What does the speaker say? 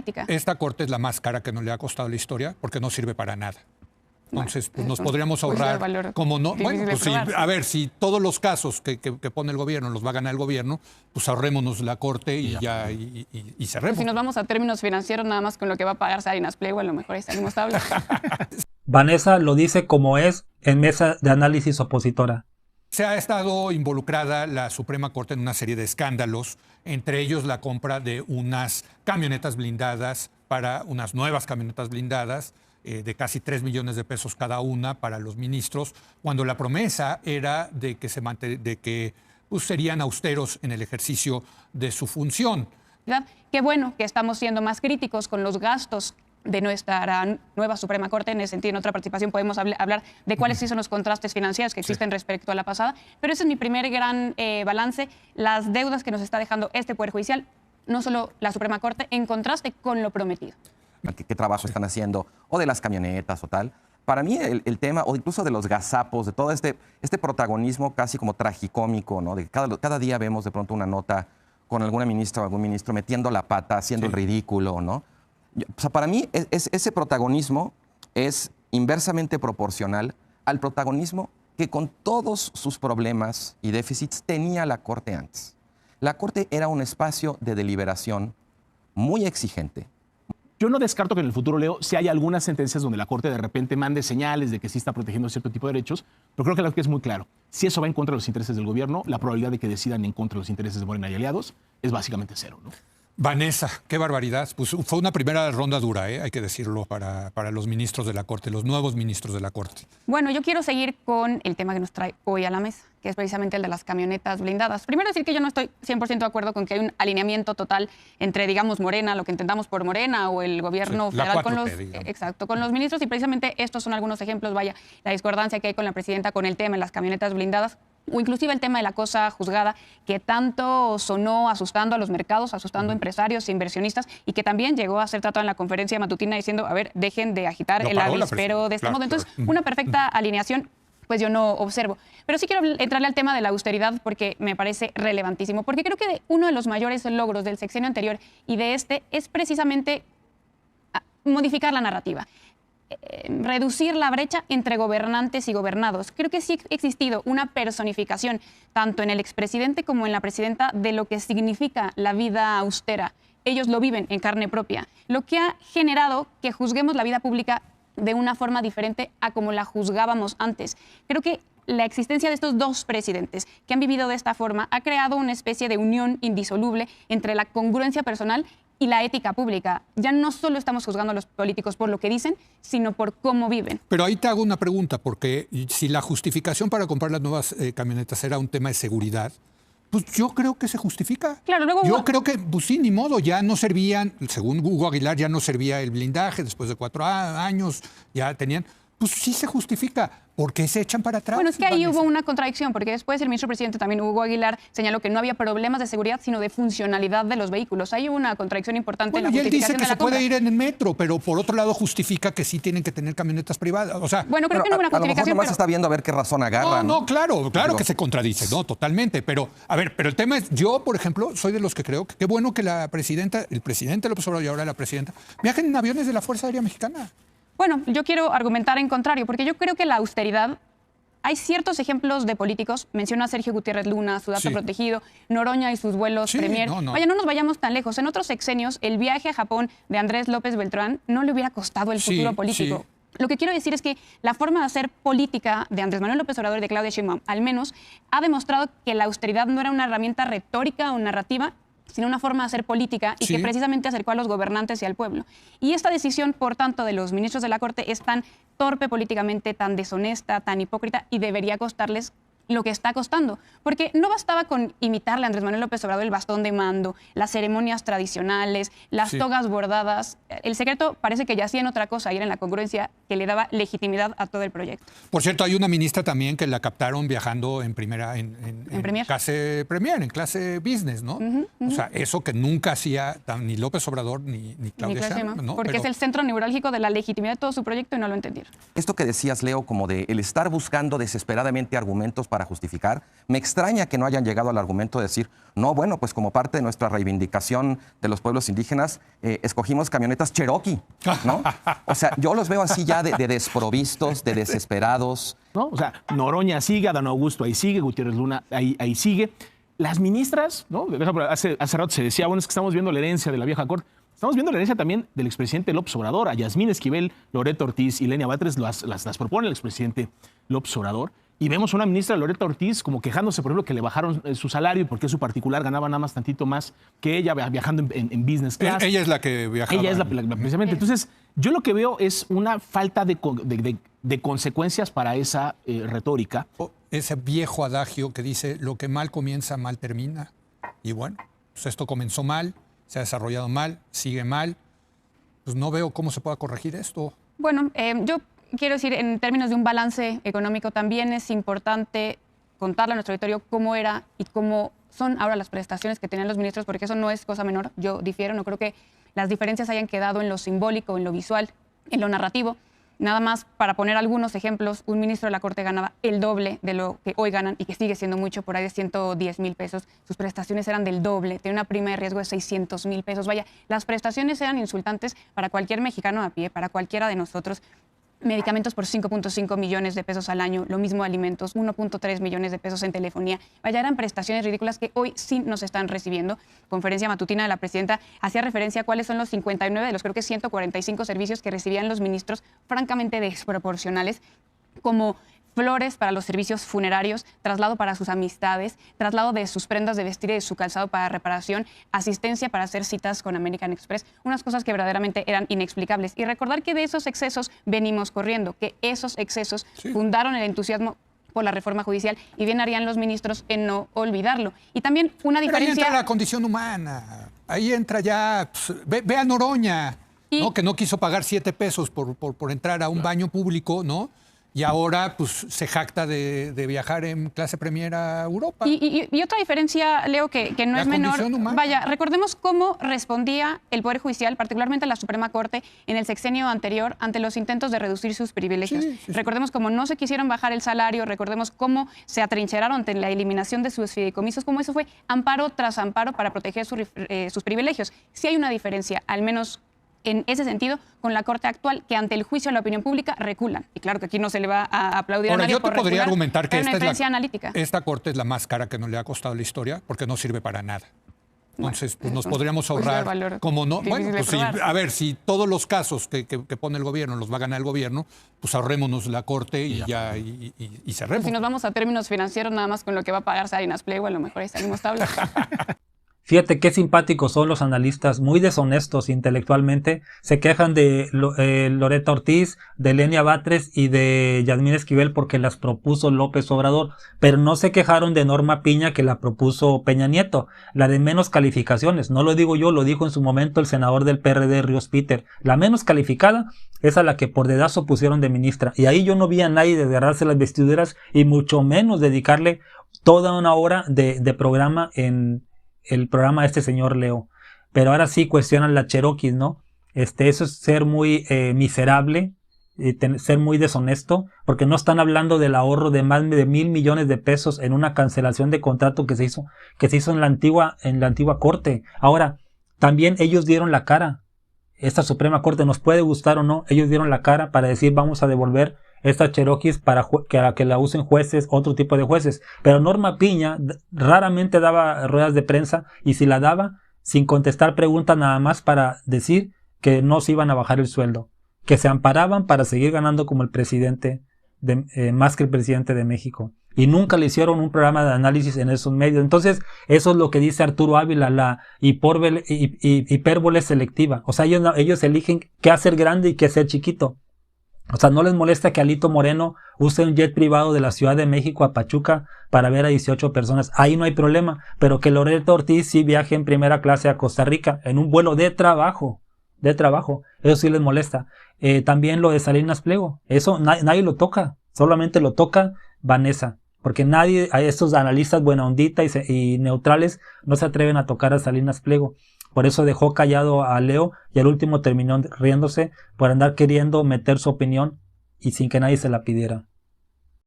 política. Esta corte es la más cara que nos le ha costado la historia porque no sirve para nada. Entonces, pues nos podríamos ahorrar, como no, bueno, pues sí, a ver, si todos los casos que pone el gobierno los va a ganar el gobierno, pues ahorrémonos la corte y cerremos. Pues si nos vamos a términos financieros, nada más con lo que va a pagar Salinas Pliego, a lo mejor ahí salimos tabla. Vanessa lo dice como es en mesa de análisis opositora. Se ha estado involucrada la Suprema Corte en una serie de escándalos, entre ellos la compra de unas camionetas blindadas unas nuevas camionetas blindadas, de casi 3 millones de pesos cada una para los ministros, cuando la promesa era de que pues, serían austeros en el ejercicio de su función. Qué bueno que estamos siendo más críticos con los gastos de nuestra nueva Suprema Corte. En ese sentido, en otra participación podemos hablar de cuáles sí son los contrastes financieros que existen respecto a la pasada. Pero ese es mi primer gran balance, las deudas que nos está dejando este Poder Judicial, no solo la Suprema Corte, en contraste con lo prometido. ¿Qué trabajo están haciendo? O de las camionetas o tal. Para mí el tema, o incluso de los gazapos, de todo este protagonismo casi como tragicómico, ¿no? De cada día vemos de pronto una nota con alguna ministra o algún ministro metiendo la pata, haciendo el ridículo, ¿no? O sea, para mí ese protagonismo es inversamente proporcional al protagonismo que con todos sus problemas y déficits tenía la Corte antes. La Corte era un espacio de deliberación muy exigente. Yo no descarto que en el futuro, Leo, si hay algunas sentencias donde la Corte de repente mande señales de que sí está protegiendo cierto tipo de derechos, pero creo que lo que es muy claro, si eso va en contra de los intereses del gobierno, la probabilidad de que decidan en contra de los intereses de Morena y aliados es básicamente cero, ¿no? Vanessa, qué barbaridad. Pues fue una primera ronda dura, hay que decirlo, para los ministros de la Corte, los nuevos ministros de la Corte. Bueno, yo quiero seguir con el tema que nos trae hoy a la mesa, que es precisamente el de las camionetas blindadas. Primero decir que yo no estoy 100% de acuerdo con que hay un alineamiento total entre, digamos, Morena, lo que entendamos por Morena, o el gobierno federal con los ministros, y precisamente estos son algunos ejemplos, vaya, la discordancia que hay con la presidenta con el tema de las camionetas blindadas, o inclusive el tema de la cosa juzgada, que tanto sonó asustando a los mercados, asustando a empresarios e inversionistas, y que también llegó a ser tratado en la conferencia matutina diciendo, a ver, dejen de agitar el avispero de este modo. Entonces, una perfecta alineación, pues yo no observo. Pero sí quiero entrarle al tema de la austeridad porque me parece relevantísimo, porque creo que uno de los mayores logros del sexenio anterior y de este es precisamente modificar la narrativa. Reducir la brecha entre gobernantes y gobernados. Creo que sí ha existido una personificación, tanto en el expresidente como en la presidenta, de lo que significa la vida austera. Ellos lo viven en carne propia, lo que ha generado que juzguemos la vida pública de una forma diferente a como la juzgábamos antes. Creo que la existencia de estos dos presidentes que han vivido de esta forma ha creado una especie de unión indisoluble entre la congruencia personal y la ética pública. Ya no solo estamos juzgando a los políticos por lo que dicen, sino por cómo viven. Pero ahí te hago una pregunta, porque si la justificación para comprar las nuevas camionetas era un tema de seguridad, pues yo creo que se justifica. Claro, luego yo creo que, pues sí, ni modo, ya no servían, según Hugo Aguilar, ya no servía el blindaje, después de 4 años ya tenían, pues sí se justifica. ¿Por qué se echan para atrás? Bueno, es que ahí hubo una contradicción, porque después el ministro presidente también, Hugo Aguilar, señaló que no había problemas de seguridad, sino de funcionalidad de los vehículos. Ahí hubo una contradicción importante en la justificación de la compra. Y él dice que se puede ir en el metro, pero por otro lado justifica que sí tienen que tener camionetas privadas. O sea, bueno, creo que no hubo una justificación. A lo mejor nomás está viendo a ver qué razón agarra. No, claro que se contradice, no, totalmente. Pero, a ver, pero el tema es, yo, por ejemplo, soy de los que creo que qué bueno que el presidente López Obrador y ahora la presidenta viajen en aviones de la Fuerza Aérea Mexicana. Bueno, yo quiero argumentar en contrario, porque yo creo que la austeridad... Hay ciertos ejemplos de políticos, menciona a Sergio Gutiérrez Luna, su dato protegido, Noroña y sus vuelos Premier. Vaya, no nos vayamos tan lejos. En otros sexenios, el viaje a Japón de Andrés López Beltrán no le hubiera costado el futuro político. Lo que quiero decir es que la forma de hacer política de Andrés Manuel López Obrador y de Claudia Sheinbaum, al menos, ha demostrado que la austeridad no era una herramienta retórica o narrativa, sino una forma de hacer política y que precisamente acercó a los gobernantes y al pueblo. Y esta decisión, por tanto, de los ministros de la Corte es tan torpe políticamente, tan deshonesta, tan hipócrita, y debería costarles lo que está costando. Porque no bastaba con imitarle a Andrés Manuel López Obrador el bastón de mando, las ceremonias tradicionales, las togas bordadas. El secreto parece que yacía en otra cosa, y era en la congruencia que le daba legitimidad a todo el proyecto. Por cierto, hay una ministra también que la captaron viajando en clase Premier, en clase business, ¿no? O sea, eso que nunca hacía ni López Obrador ni Claudia Sheinbaum, ¿no? Porque es el centro neurálgico de la legitimidad de todo su proyecto y no lo entendieron. Esto que decías, Leo, como de el estar buscando desesperadamente argumentos para justificar. Me extraña que no hayan llegado al argumento de decir, no, bueno, pues como parte de nuestra reivindicación de los pueblos indígenas, escogimos camionetas Cherokee, ¿no? O sea, yo los veo así ya de desprovistos, de desesperados. ¿No? O sea, Noroña sigue, Adán Augusto ahí sigue, Gutiérrez Luna ahí sigue. Las ministras, ¿no? Hace rato se decía, bueno, es que estamos viendo la herencia de la vieja corte. Estamos viendo la herencia también del expresidente López Obrador. A Yasmín Esquivel, Loreto Ortiz y Lenia Batres las propone el expresidente López Obrador. Y vemos a una ministra, Loreto Ortiz, como quejándose, por ejemplo, que le bajaron su salario porque su particular ganaba nada más tantito más que ella viajando en business class. Ella es la que viajaba. Ella es precisamente. Entonces, yo lo que veo es una falta de consecuencias para esa retórica. Ese viejo adagio que dice, lo que mal comienza, mal termina. Y bueno, pues esto comenzó mal, se ha desarrollado mal, sigue mal. Pues no veo cómo se pueda corregir esto. Bueno, yo quiero decir, en términos de un balance económico, también es importante contarle a nuestro auditorio cómo era y cómo son ahora las prestaciones que tenían los ministros, porque eso no es cosa menor. Yo difiero, no creo que las diferencias hayan quedado en lo simbólico, en lo visual, en lo narrativo. Nada más para poner algunos ejemplos, un ministro de la Corte ganaba el doble de lo que hoy ganan y que sigue siendo mucho, por ahí de 110,000 pesos. Sus prestaciones eran del doble, tenía una prima de riesgo de 600,000 pesos. Vaya, las prestaciones eran insultantes para cualquier mexicano a pie, para cualquiera de nosotros. Medicamentos por 5.5 millones de pesos al año, lo mismo alimentos, 1.3 millones de pesos en telefonía. Vaya, eran prestaciones ridículas que hoy sí nos están recibiendo. Conferencia matutina de la presidenta hacía referencia a cuáles son los 59 de los creo que 145 servicios que recibían los ministros, francamente desproporcionales, como flores para los servicios funerarios, traslado para sus amistades, traslado de sus prendas de vestir y de su calzado para reparación, asistencia para hacer citas con American Express, unas cosas que verdaderamente eran inexplicables. Y recordar que de esos excesos venimos corriendo, que esos excesos fundaron el entusiasmo por la reforma judicial y bien harían los ministros en no olvidarlo. Y también una diferencia... Ahí entra la condición humana, ahí entra ya, pues, ve a Noroña, ¿no? Que no quiso pagar 7 pesos por entrar a un baño público, ¿no? Y ahora pues, se jacta de viajar en clase premier a Europa. Y otra diferencia, Leo, que no es menor. Humana. Vaya, recordemos cómo respondía el Poder Judicial, particularmente la Suprema Corte, en el sexenio anterior ante los intentos de reducir sus privilegios. Sí. Recordemos cómo no se quisieron bajar el salario, recordemos cómo se atrincheraron ante la eliminación de sus fideicomisos, cómo eso fue amparo tras amparo para proteger sus privilegios. Sí hay una diferencia, al menos en ese sentido, con la Corte actual, que ante el juicio de la opinión pública reculan. Y claro que aquí no se le va a aplaudir a nadie yo te por podría recular, argumentar que esta Corte es la más cara que no le ha costado la historia, porque no sirve para nada. Entonces, pues nos podríamos ahorrar, como no, bueno, pues sí, a ver, si todos los casos que pone el gobierno los va a ganar el gobierno, pues ahorrémonos la Corte y cerremos. Pues si nos vamos a términos financieros, nada más con lo que va a pagar Salinas Pliego, a lo mejor ahí salimos tablas. Fíjate qué simpáticos son los analistas, muy deshonestos intelectualmente. Se quejan de Loreto Ortiz, de Lenia Batres y de Yasmín Esquivel porque las propuso López Obrador, pero no se quejaron de Norma Piña que la propuso Peña Nieto, la de menos calificaciones. No lo digo yo, lo dijo en su momento el senador del PRD, Ríos Peter. La menos calificada es a la que por dedazo pusieron de ministra. Y ahí yo no vi a nadie desgarrarse las vestiduras y mucho menos dedicarle toda una hora de programa en el programa de este señor Leo. Pero ahora sí cuestionan la Cherokee, ¿no? Eso es ser muy miserable, ser muy deshonesto, porque no están hablando del ahorro de más de 1,000 millones de pesos en una cancelación de contrato que se hizo en la antigua Corte. Ahora, también ellos dieron la cara. Esta Suprema Corte, nos puede gustar o no, ellos dieron la cara para decir vamos a devolver estas Cherokees para que la usen jueces, otro tipo de jueces. Pero Norma Piña raramente daba ruedas de prensa y si la daba, sin contestar preguntas nada más para decir que no se iban a bajar el sueldo, que se amparaban para seguir ganando como el presidente, más que el presidente de México. Y nunca le hicieron un programa de análisis en esos medios. Entonces, eso es lo que dice Arturo Ávila, la hipérbole selectiva. O sea, ellos eligen qué hacer grande y qué hacer chiquito. O sea, no les molesta que Alito Moreno use un jet privado de la Ciudad de México a Pachuca para ver a 18 personas. Ahí no hay problema. Pero que Loreto Ortiz sí viaje en primera clase a Costa Rica en un vuelo de trabajo. Eso sí les molesta. También lo de Salinas Pliego. Eso nadie lo toca. Solamente lo toca Vanessa. Porque nadie, a estos analistas buena ondita y neutrales, no se atreven a tocar a Salinas Pliego. Por eso dejó callado a Leo y al último terminó riéndose por andar queriendo meter su opinión y sin que nadie se la pidiera.